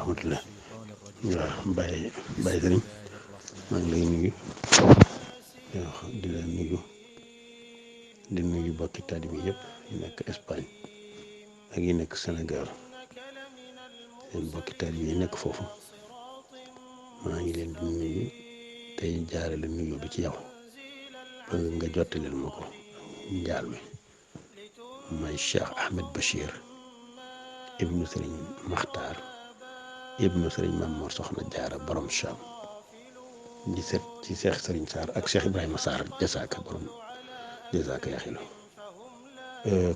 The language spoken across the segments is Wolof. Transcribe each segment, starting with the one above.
rahmatullah. waaw Baye Sëriñ maa ngi lay nuyu di la nuyu di nuyu bokki taalibe bi yëpp yi nekk Espagne ak yi nekk Sénégal seen bokki taalibe yi nekk foofu maa ngi leen di nuyu tey jaarale nuyu bi ci yow bëgg nga jottaleel ma ko njaal mi may Cheikh Ahmed Bachir ibnu Sëriñ Maxtaar ibnu Sëriñ Mamoor Soxna Jaara borom Cham di set ci Cheikh Sëriñ Sarr ak Cheikh Ibrahima Sarr jasaaka borom jasaaka yaxilo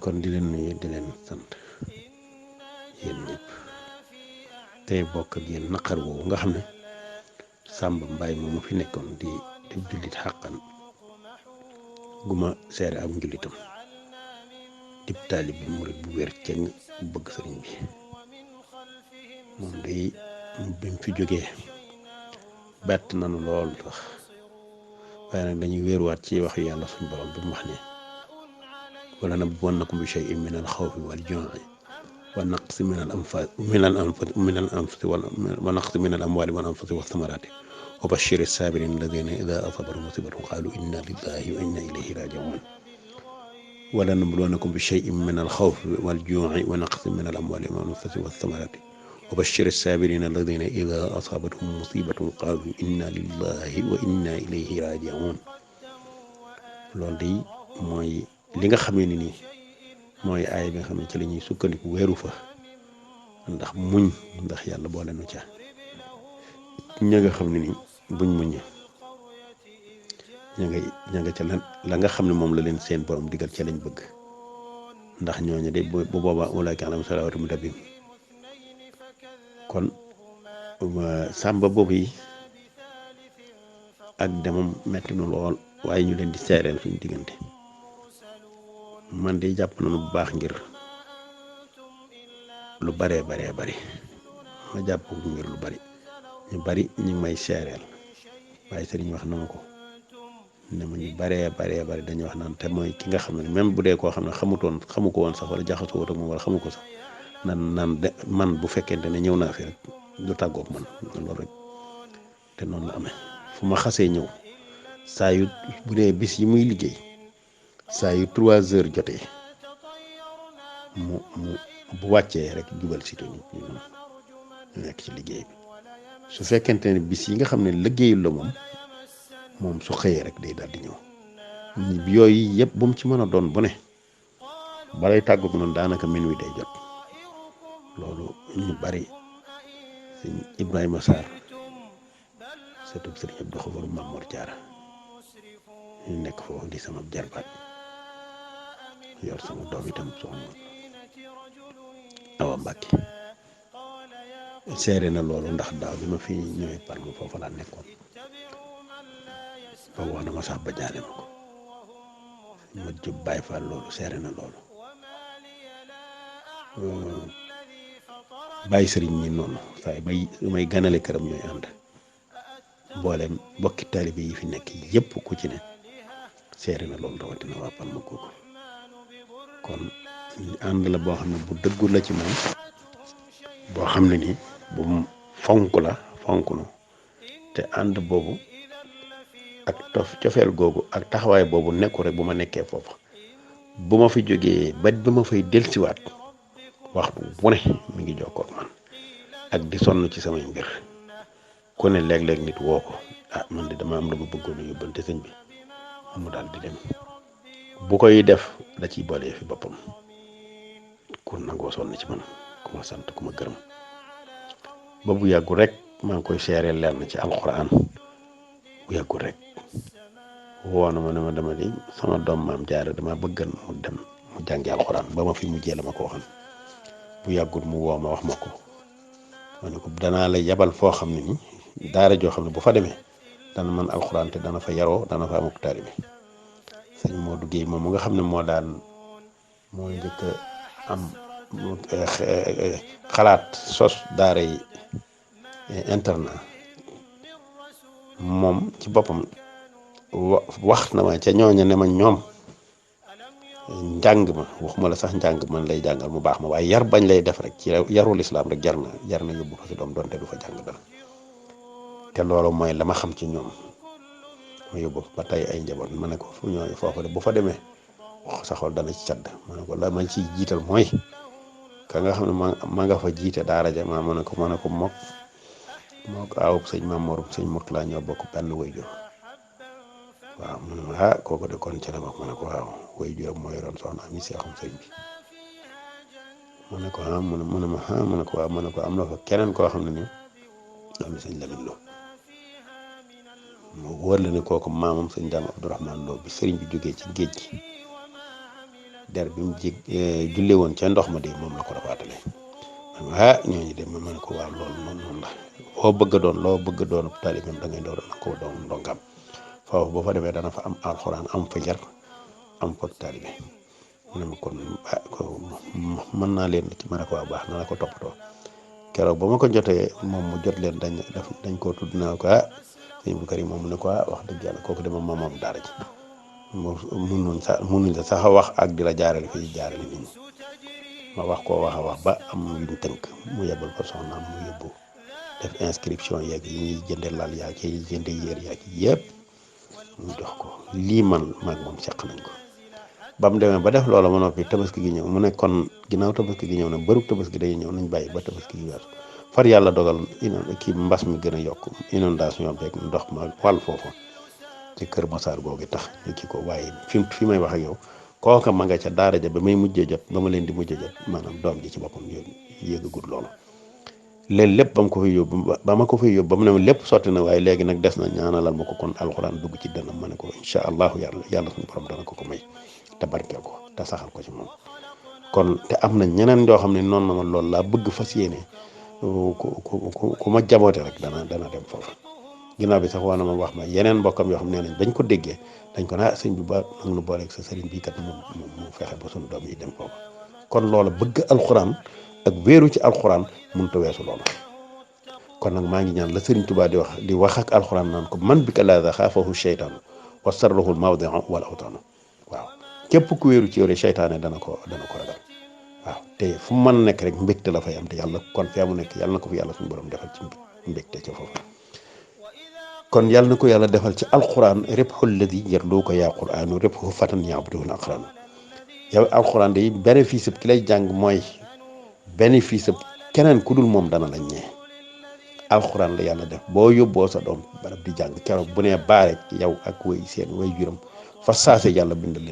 kon di leen nuyu di leen sant yéen ñëpp tey bokk ak yéen naqar woowu nga xam ne Samba Mbaye moom fi nekkoon di jullit xàqan gu ma seere ak njullitam dib taalib bi murit bu wér ceng bu bëgg sëriñ bi moom day bi mu fi jógee bett nanu lool sax waaye nag dañuy wéeruwaat ci wax yàlla suñu borom bi mu wax ne wala nabluwannakum bi shay'in min al xawfi wal juu'i wa naqsi min al anfusi wa naqsi min al amwali wal anfusi wa thamarati wa bashiri sabirin alladina ida asabathum musibatun qalu inna lillahi wa inna ilayhi raji'un wala nabluwannakum bi shay'in min al xawfi wal juu'i wa naqsi min al amwali wal anfusi wa thamarati wa bashiri sabirin alladina ida asabathum musibatun qalu inna lillahi wa inna ilayhi raji'un loolu day mooy li nga xamee ni nii mooy aay bi nga xam ne ci la ñuy sukkandiku weeru fa ndax muñ ndax yàlla boole nu ca ña nga xam ne nii buñ muñee ña nga ca la nga xam ne moom la leen seen borom digal ca lañ bëgg ndax ñooñu de bu boobaa ulaa'ika alayhim salawaatu min rabbihim kon sàmba boobu yi ak demam metti nu lool waaye ñu leen di seereel suñu diggante man de jàpp nañu bu baax ngir lu baree bari ma jàpp ko ngir lu bari ñu bari ñu may seereel waaye sëriñ wax na ma ko ne ma ñu baree bari dañuy wax naan te mooy ki nga xam ne même bu dee koo xam ne xamu ko woon sax wala jaxasoo woon ak moom wala xamu ko sax naan de man bu fekkente ne ñëw naa fi rek du tàggoog man loolu rek te noonu la amee fu ma xasee ñëw saa yu bu dee bis yi muy liggéey saa yu 3 heures jotee mu bu wàccee rek jubal si nit ñi ñu nekk ci liggéey bi su fekkente ne bis yi nga xam ne liggéeyul la moom su xëyee rek day daal di ñëw yooyu yëpp bu mu ci mën a doon bu ne balay tàggoog noonu daanaka minuit day jot loolu ñu bari sëñ Ibrahima Sarr surtout sëriñ Abdou Xabar Mamour Diarra ñu nekk foofu di sama jarbaat yor sama doom itam soxna Awa Mbàkke seere na loolu ndax daaw bi ma fi ñëwee Palma foofu laa nekkoon ba wax na ma sax ba jaale ma ko ma jub Baay Faal loolu seere na loolu bàyyi sëriñ ñi noonu saa may ganale këram ñooy ànd mboolem bokki taalibe yi fi nekk yëpp ku ci ne seere na loolu rawatina waa Palma kooku kon ànd la boo xam ne bu dëggu la ci moom boo xam ne nii bu fonk nu te ànd boobu ak cofeel googu ak taxawaay boobu nekku rek bu ma nekkee foofu bu ma fi jógee ba ma fay dellusiwaat waxtu bu ne mi ngi jokkoo ak man ak di sonn ci samay mbir ku ne léeg-léeg nit woo ko man de dama am lu ma bëggoon a yóbbante sëñ bi mu daal di dem bu koy def da ciy boole fi boppam ku nangoo sonn ci man ku ma sant ku ma gërëm ba bu yàggul rek maa ngi koy seereel leer na ci alxuraan bu yàggul rek woo na ma ne ma dama di sama doom maam Jaara dama bëggan mu dem mu jàngi alxuraan ba ma fi mujjee la ma ko waxoon bu yàggul mu woo ma wax ma ko ma ne ko danaa la yabal foo xam ne ni daara joo xam ne bu fa demee dana mën alxuraan te dana fa yaroo dana fa amuk taalibe sëñ Modou Guèye moom mu nga xam ne moo njëkk am xalaat sos daara yi internat moom ci boppam wax na ma ca ñooña ne ma ñoom njàng ma waxuma la sax njàng man lay jàngal mu baax ma waaye yar bañ lay def rek ci yarul islam rek jar na yóbbu fa si doom donte du fa jàng dara te loolu mooy la ma xam ci ñoom ma yóbbu ba tey ay njaboot ma ne ko fu ñooy foofu de bu fa demee sa xol dana ci cadd ma ne ko la ma ciy jiital mooy ka nga xam ne ma nga fa jiite daara ja ma ne ko mook aawub sëñ Mamour sëñ Mourtala ñoo bokk benn waajur waaw mu ne ma kooku de kon ci la bokk ma ne ko waaw waajuram moo yoroon soxna Ami seexum sëñ bi mu ne ko mu ne ma mu ne ko waaw ma ne ko am na fa keneen koo xam ne ni doomi sëñ Lamine Lo mu wóor la ne kooku maamam sëñ Daam Abdourahmane Lo bi sëriñ bi jógee ci géej gi der bi mu julle woon ca ndox ma de moom la ko rafaatale ñooñu de ma ne ko waaw loolu noonu la loo bëgg a doon taalibeem da ngay doon ko doon ndongam foofu boo fa demee dana fa am alxuraan am fa yar am fa taalibe mu ne ma kon mën naa leen ci ma ne ko waa baax na la ko toppatoo keroog ba ma ko jotee moom mu jot leen dañ koo tudd naa ko sëñ bu Karim moom mu ne ko wax dëgg yàlla kooku dama moom daara ji munuñ la sax a wax ak di la jaarale fii jaarale nit ñi ma wax koo wax a wax ba am yuñ tënk mu yebal ko soxnaam mu yóbbu def inscription yeeg yi ñuy jënde lal yaag yi jënde yéer yaag yëpp mu jox ko lii man maag moom seq nañ ko ba mu demee ba def loola ma noppi tabaski gi ñëw mu ne kon ginnaaw tabaski gi ñëw ne bërub tabaski day ñëw nañ bàyyi ba tabaski gi weesu far yàlla dogal kii mbas mi gën a yokk inondation beeg ndox ma wàll foofu ci Kër Massar googu tax ñu kii ko waaye fi may wax ak yow kooka ma nga ca daara ja ba may mujjee jot ba ma leen di mujjee jot maanaam doom ji ci boppam yéegagul loolu léegi lépp ba ma ko fay yóbbu ba mu ne lépp sotti na waaye léegi nag des na ñaanalal ma ko kon alxuraan dugg ci dënam ma ne ko incha allahu yàlla suñu borom dana ko may te barkeel ko te saxal ko ci moom kon te am na ñeneen ñoo xam ne noonu na ma loolu laa bëgg fas yéene ku ma jaboote rek dana dem foofu ginnaaw bi sax na ma wax ma yeneen mbokkam yoo xam ne nañ bañ ko déggee dañ ko naa sëñ bi ba nag nu booleeg sa sëriñ bii kat mu fexe ba suñu doom yi dem foofu kon loola bëgg alxuraan ak wéeru ci alxuraan mënut a weesu loola kon nag maa ngi ñaan la sëriñ Tuubaa di wax ak alxuraan naan ko man bi ka laada xaafahu seytaanu wa sarrahul mawdiu wal awtaanu waaw képp ku wéeru ci yore seytaane dana ko ragal waaw te fu mu mën a nekk rek mbégte la fay am te yàlla kon fee mu nekk yàlla na ko fi yàlla suñu borom defal ci mbégte ca foofu kon yàlla na ko yàlla defal ci alxuraan ribhu lladi yarluu ko yaa quraanu ribhu fatan yaabuduhu aqraanu yow alxuraan day bénéfice ki lay jàng mooy bénéfice keneen ku dul moom dana la ñee alxuraan la yàlla def boo yóbboo sa doom barab di jàng keroog bu nee baare yow ak way juram fa saase yàlla bindal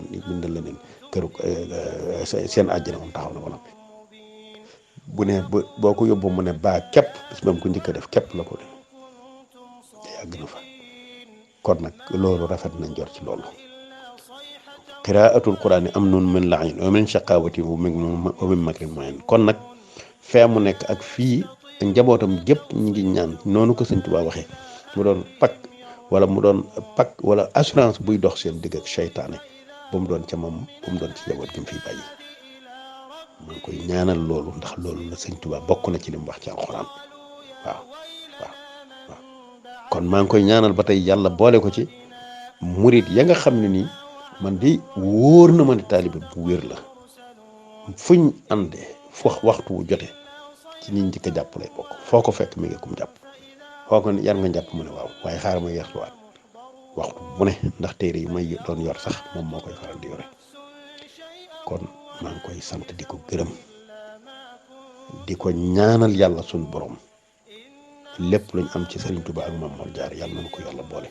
leen këru seen àjjana moom taxaw na ba noppi bu ne boo ko yóbboo mu ne baa képp bis ba mu ko njëkk a def képp la ko def te yàgg na fa kon nag loolu rafet nañ jor ci loolu qiraatul quraan yi am noonu min la'in wa min shaqaawatin wa min makrin muhin kon nag fee mu nekk ak fii njabootam gépp ñu ngi ñaan noonu ko sëñ Tuubaa waxee mu doon pakk wala assurance buy dox seen digg ak seytaane ba mu doon ca moom ba mu doon ci njaboot gi mu fiy bàyyi maa ngi koy ñaanal loolu ndax loolu la sëñ Tuubaa bokk na ci li mu wax ci alxuraan waaw kon maa ngi koy ñaanal ba tey yàlla boole ko ci murit ya nga xam ne nii man di wóor na ma ne taalibe bu wér la fuñ àndee waxtu wu jote ci ñi njëkk a jàpp lay bokk foo ko fekk mi ngi kum jàpp foo ko yar nga jàpp mu ne waaw waaye xaaral ma yeexluwaat waxtu bu ne ndax téere yi may doon yor sax moom moo koy faral di yore kon maa ngi koy sant di ko gërëm di ko ñaanal yàlla suñu borom lépp luñ am ci Serigne Touba ak Mame Mor Diarra yàlla na ko yàlla boole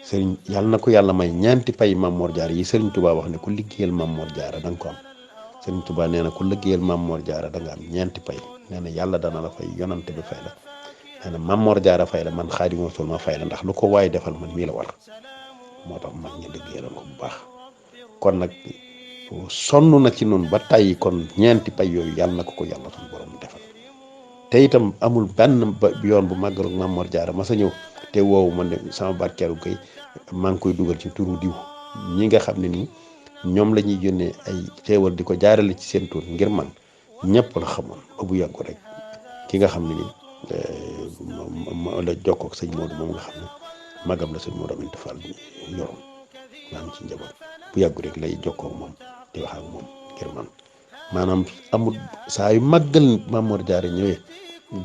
Serigne yàlla na ko yàlla may ñeenti pay Mame Mor Diarra yi Serigne Touba wax ne ku liggéeyal Mame Mor Diarra da nga ko am Serigne Touba nee na ku liggéeyal Mame Mor Diarra da nga am ñeenti pay nee na yàlla dana la fay yonante bi fay la nee na Mame Mor Diarra fay la man Xaadimu Rasuul ma fay la ndax lu ko waay defal man mii la war moo tax mag ñi liggéeyaloon ko bu baax kon nag sonn na ci noonu ba tàyyi kon ñeenti pay yooyu yàlla na ko yàlla suñu borom defal te itam amul benn yoon bu màggalu Mame Mor Diarra ma sa ñëw te woowu man de sama barkeelu kay maa ngi koy dugal ci turu diw ñi nga xam ne nii ñoom la ñuy yónnee ay xéewal di ko jaarale ci seen tur ngir man ñëpp la xamoon ba bu yàggu rek ki nga xam ne nii la jokkoo ak sëñ Modou moom nga xam ne magam la sëñ Modou Aminta Fall yoroon maa ngi ci njaboot bu yàggu rek lay jokkoo moom di wax ak moom ngir man maanaam amul saa yu màggal Maam Mor Jaara ñëwee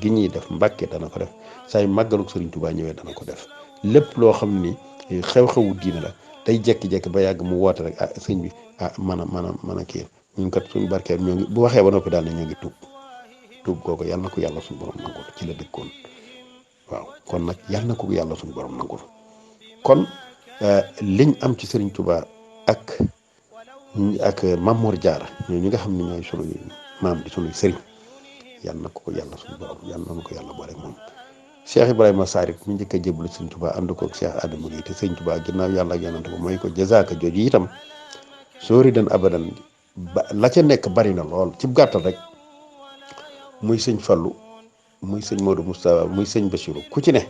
gi ñuy def Mbàkke dana ko def saa yu màggaluk Sëriñ Tuubaa ñëwee dana ko def lépp loo xam ni xew-xewu diine la day jekki-jekki ba yàgg mu woote rek sëñ bi man a kii ñun kat suñu barkeel ñoo ngi bu waxee ba noppi daal ne ñoo ngi tuub kooku yàlla na ko yàlla suñu borom nangul ci la dëkkoon waaw kon nag yàlla na ko yàlla suñu borom nangul kon liñ am ci Sëriñ Tuubaa ak Maam Mor Jaara ñi nga xam ne ñooy sunuy maam di sunuy sëriñ yàlla na ko yàlla suñu borom yàlla na ko yàlla boole moom Cheikh Ibrahima Sarik mi njëkk a jébbalu Sëriñ Tuubaa ànd ko ak Cheikh Adama Gueye te Sëriñ Tuubaa ginnaaw yàlla ak yonent ko mooy ko jazaaka jooju itam soori dan abadan la ca nekk bari na lool ci gàttal rek muy sëñ Fallu muy sëñ Modou Moustapha muy sëñ Bassirou ku ci ne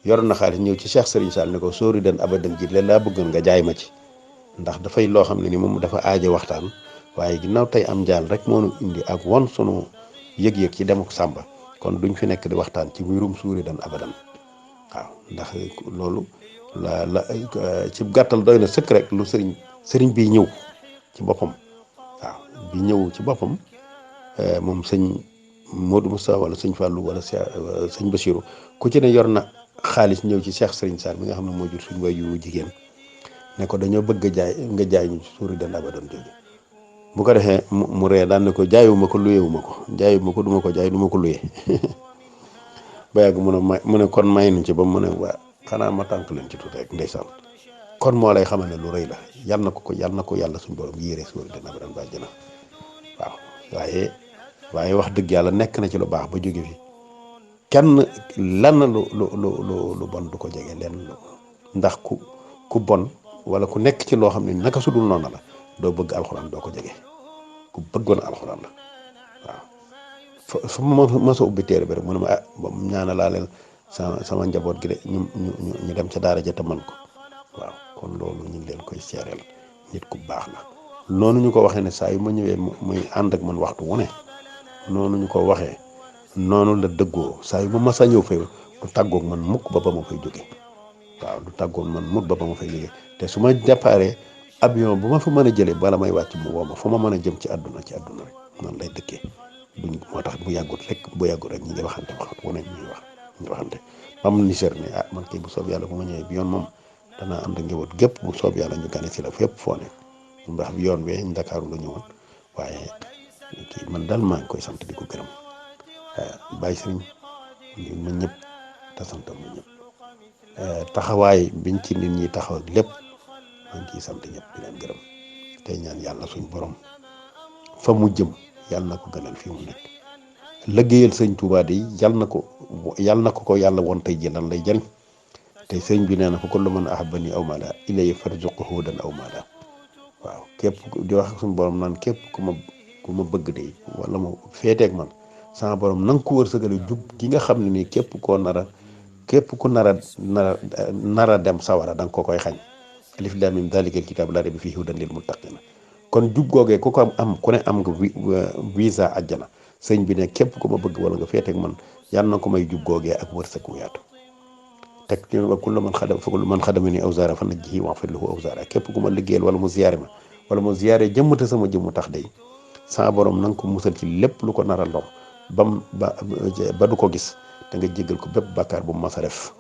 yor na xaalis ñëw ci Cheikh Serigne Sall ne ko soori dan abadan ji leen laa bëggoon nga jaay ma ci ndax dafay loo xam ne ni moom dafa aaje waxtaan waaye ginnaaw tey am njaal rek moo nu indi ak won sunu yëg-yëg ci demuk Sàmba kon duñ fi nekk di waxtaan ci mbirum suuri dan abadan waaw ndax loolu la ci gàttal doy na sëkk rek lu sëriñ bi ñëw ci boppam waaw bi ñëw ci boppam moom sëñ Modou Moussa wala sëñ Fallou wala sëñ Bassirou ku ci ne yor na xaalis ñëw ci Cheikh Serigne Sall mi nga xam ne moo jur suñ way yu jigéen ne ko dañoo bëgg nga jaay ñu suuri dan abadan jooju bu ko defee mu ree daan ne ko jaayuma ko luyewuma ko duma ko jaay duma ko luye ba yàgg mu ne kon may nuñ ci ba mu ne waa xanaa ma tànk leen ci tuuti rek ndeysaan kon moo lay xamal ne lu rëy la yal na ko yàlla suñu borom yéere suuri dan abadan ba jëna waaw waaye wax dëgg yàlla nekk na ci lu baax ba jóge fi kenn lan lu bon du ko jege lenn ndax ku bon wala ku nekk ci loo xam ne naka su dul noonu la doo bëgg alxuraan doo ko jege ku bëggoon alxuraan la waaw fu ma sa ubbi téere bi rek mu ne ma ñaana laa leen sama njaboot gi de ñu dem ca daara ja te man ko waaw kon loolu ñu ngi leen koy seereel nit ku baax la noonu ñu ko waxee ne saa yu ma ñëwee muy ànd ak man waxtu wu ne noonu ñu ko waxee noonu la dëggoo saa yu ma mas a ñëw fay du tàggoog man mukk ba ma fay jóge waaw du tàggoog man mukk ba ma fay jóge te su ma déparé avion bu ma fa mën a jëlee bala may wàcc mu woo ma fu ma mën a jëm ci àdduna rek noonu lay dëkkee moo tax bu yàggut rek ñi ngi waxante waxtu wu ne ñu waxante mam ni ser ne man kii bu soob yàlla bu ma ñëwee bi yoon moom danaa ànd ak njaboot gépp bu soob yàlla ñu gane si la fépp foo ne ndax bi yoon wee Ndakaaru la ñëwoon waaye kii man daal maa ngi koy sant di ko gërëm bàyyi sëriñ ma ñëpp te sant ma ñëpp taxawaay biñ ci nit ñi taxaw lépp maa ngi ciy sant ñëpp di leen gërëm tey ñaan yàlla suñ borom fa mu jëm yàlla na ko gënal fii mu nekk liggéeyal sëñ Tuubaa di yàlla na ko yàlla won tey ji lan lay jëriñ te sëñ bi nee na fa kullu man ahabbani aw maala ilayya farzuqhu hudan aw maala waaw képp di wax ak suñu borom naan képp ku ma bëgg de wala ma féeteeg man sama borom na nga ko wërsëgale jub gi nga xam ne nii képp ku nar a dem sawara da nga ko koy xañ alif laam miim zaalikal kitaabu laa rayba fiihi hudan lil muttaqiin kon jub googee ku ko am ku ne am nga visa àjjana sëñ bi ne képp ku ma bëgg wala nga féeteeg man yàlla na ko may jub googee ak wërsëg wu yaatu teg ci wa kullu man xadamani awzaara fa najjihi wa'fir lahu awzaara képp ku ma liggéeyal wala mu ziyaare ma wala mu ziyaare jëmmata sama jëmmu tax day sama borom na nga ko musal ci lépp lu ko nar a lor ba du ko gis da nga jéggal ko bépp bàkkaar bu mu mas a def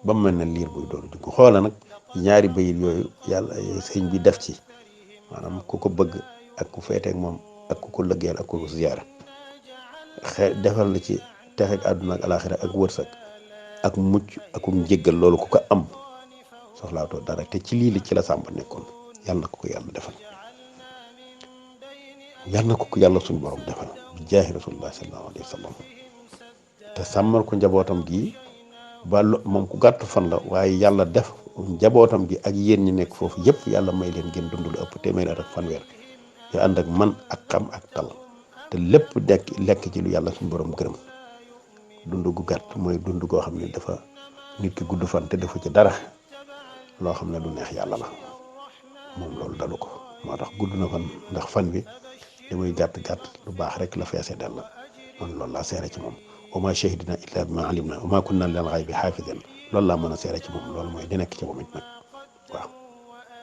ba mu mel ne liir buy doon dugg xoola nag ñaari bayit yooyu yàlla sëñ bi def ci maanaam ku ko bëgg ak ku féeteeg moom ak ku ko liggéeyal ak ku ko ziyaare defal la ci texeeg àdduna ak alaaxira ak wërsëg ak mucc ak njéggal loolu ku ko am soxlaatoo dara te ci lii ci la Sàmba nekkoon yàlla na ko yàlla defal yàlla na ko yàlla suñu borom defal bi jaahi rasulullah sallallahu alayhi wa sallam te sàmmal ko njabootam gi ba moom ku gàtt fan la waaye yàlla def njabootam gi ak yéen ñi nekk foofu yëpp yàlla may leen ngeen dund lu ëpp téeméer ak fanweer yu ànd ak man ak xam ak tal te lépp lekk ci lu yàlla suñu borom gërëm dund gu gàtt mooy dund goo xam ne dafa nit ki gudd fan te defu ci dara loo xam ne du neex yàlla la moom loolu dalu ko moo tax gudd na fan ndax fan bi li muy gàtt lu baax rek la feese del la man loolu laa seere ci moom wa maa shahidnaa illaa bimaa alimnaa wa maa kunnaa lil ghaybi haafiziin loolu laa mën a seere ci moom loolu mooy di nekk ci moom it nag waaw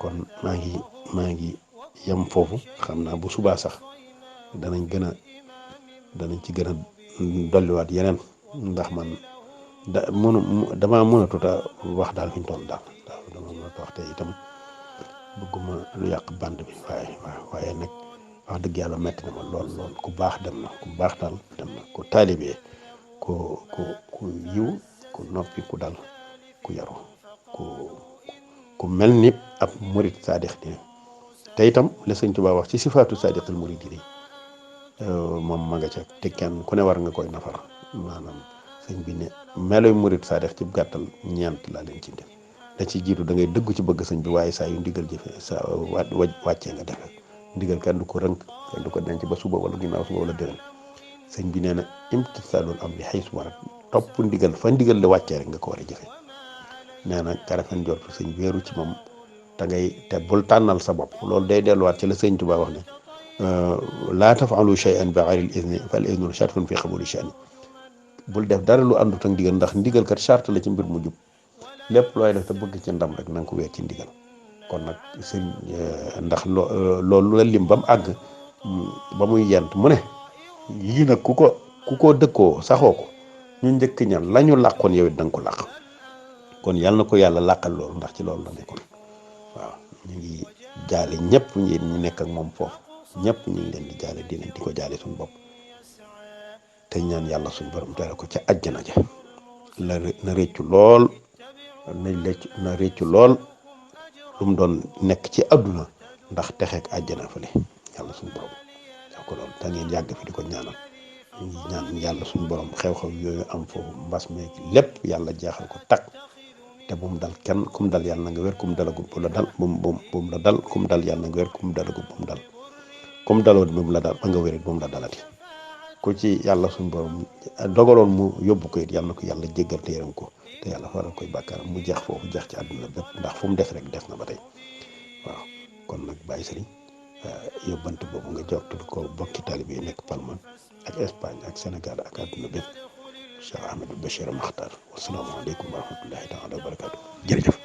kon maa ngi yem foofu xam naa bu subaa sax danañ ci gën a dolliwaat yeneen ndax man damaa mënatut a wax daal fi ñu toll daal dama mënatut a wax te itam bëgguma lu yàq band bi waaye nag wax dëgg yàlla metti na ma lool ku baax dem na ku baax daal dem na ku taalibee ku yiw ku noppi ku dal ku yaru ku mel ni ab murit saadix ni te itam la sëñ Tuubaa wax ci sifaatu saadiqil murid yi moom ma nga ca te kenn ku ne war nga koy nafar maanaam sëñ bi ne meloy murid saadix ci gàttal ñeent laa leen ci def da ci jiitu da ngay dëggu ci bëgg sëñ bi waaye saa yu ndigal jëfe sa wàccee nga defe ndigal kenn du ko rënk kenn du ko denc ba suba wala ginnaaw suba wala déwén sëñ bi nee na imtisaalul amri xaysu warat topp ndigal fa ndigal la wàccee rek nga ko war a jëfe nee na karafen jortu sëñ wéeru ci moom te bul tànnal sa bopp loolu day delluwaat ci la sëñ Tuubaa wax ne laa tafaalu shay'an bi ghayril izni fal iznu shartun fi qabuli sha'ni bul def dara lu àndut ak ndigal ndax ndigal kat charte la ci mbir mu jub lépp looy def te bëgg ci ndam rek na nga ko wéer ci ndigal kon nag sëñ ndax loolu la lim ba mu àgg ba muy yent mu ne yii nag ku ko dëkkoo saxoo ko ñu njëkk ñan la ñu làqoon yow it da nga ko làq kon yàlla na ko yàlla làqal loolu ndax ci loolu la nekkoon waaw ñu ngi jaale ñëpp ñu nekk ak moom foofu ñëpp ñu ngi leen di jaale di ko jaale suñu bopp te ñaan yàlla suñu borom tere ko ca àjjana ja na réccu lool na réccu lool lu mu doon nekk ci àdduna ndax texeek àjjana fële yàlla suñu borom def ko lool te ngeen yàgg fi di ko ñaanal ñu ngi ñaan yàlla suñu borom xew-xew yooyu am foofu mbas meeg lépp yàlla jeexal ko takk te bu mu dal kenn kum dal yàlla na nga wér kum dalagum bu la dal bu mu la dal kum dal yàlla na nga wér kum dalagum bu mu dal kum daloon bu mu la dal ba nga wérit bu mu la dalati ku ci yàlla suñu borom dogaloon mu yóbbu ko it yàlla na ko yàlla jéggal te yërëm ko te yàlla faral koy bàkkaaram mu jeex foofu jeex ci àdduna bépp ndax fu mu des rek des na ba tey waaw kon nag bàyyi sëriñ yóbbante boobu nga jottul ko bokki taalibe yi nekk Palma ak Espagne ak Sénégal ak àdduna bépp Cheikh Ahmadou Bachir Makhtar wasalaamaaleykum wa rahmatullahi taala wa barakatu jërëjëf